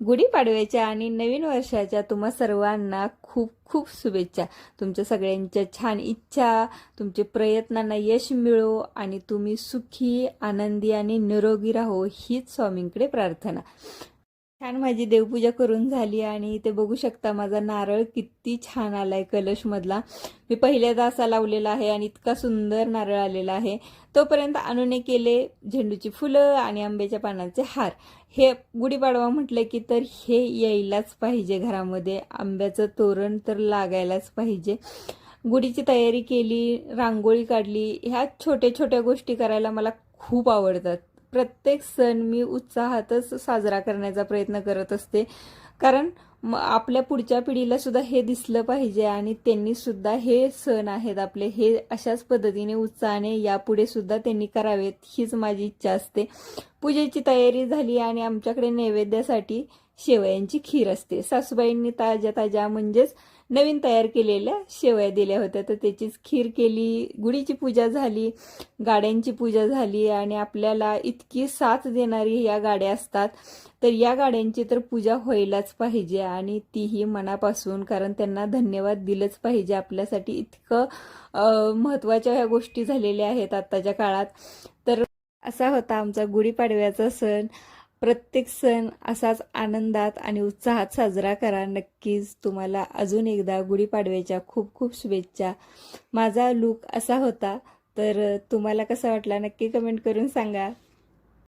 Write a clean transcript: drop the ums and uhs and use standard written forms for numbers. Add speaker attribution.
Speaker 1: गुढीपाडव्याच्या आणि नवीन वर्षाच्या तुम्हा सर्वांना खूप खूप शुभेच्छा। तुमच्या सगळ्यांच्या छान इच्छा, तुमचे प्रयत्नांना यश मिळो आणि तुम्ही सुखी, आनंदी आणि निरोगी राहो हीच स्वामींकडे प्रार्थना। छान माझी देवपूजा करून झाली आणि ते बघू शकता माझा नारळ किती छान आलाय कलश मधला। मी पहिल्यांदा असा लावलेला आहे आणि इतका सुंदर नारळ आलेला आहे। तोपर्यंत अनुने केले झेंडूची फुलं आणि आंब्याच्या पानांचे हार। हे गुढीपाडवा म्हटलं की तर हे यायलाच पाहिजे घरामध्ये, आंब्याचं तोरण तर लागायलाच पाहिजे। गुढीची तयारी केली, रांगोळी काढली, ह्या छोट्या छोट्या गोष्टी करायला मला खूप आवडतात। प्रत्येक सण मी उत्साहातच साजरा करण्याचा प्रयत्न करत असते, कारण आपल्या पुढच्या पिढीला सुद्धा हे दिसलं पाहिजे आणि त्यांनी सुद्धा हे सण आहेत आपले हे अशाच पद्धतीने उत्साहाने यापुढे सुद्धा त्यांनी करावेत हीच माझी इच्छा असते। पूजेची तयारी झाली आणि आमच्याकडे नैवेद्यासाठी शेवयांची खीर असते। सासूबाईंनी ताज्या ताज्या म्हणजेच नवीन तयार केलेल्या शेवया दिल्या होत्या, तर त्याचीच खीर केली। गुढीची पूजा झाली, गाड्यांची पूजा झाली आणि आपल्याला इतकी साथ देणारी या गाड्या असतात, तर या गाड्यांची तर पूजा व्हायलाच पाहिजे आणि तीही मनापासून, कारण त्यांना धन्यवाद दिलंच पाहिजे। आपल्यासाठी इतकं महत्त्वाच्या ह्या गोष्टी झालेल्या आहेत आत्ताच्या काळात। तर असा होता आमचा गुढीपाडव्याचा सण। प्रत्येक सण असाच आनंदात आणि उत्साहात साजरा करा। नक्कीच तुम्हाला अजून एकदा गुढीपाडव्याच्या खूप खूप शुभेच्छा। माझा लूक असा होता, तर तुम्हाला कसा वाटला नक्की कमेंट करून सांगा।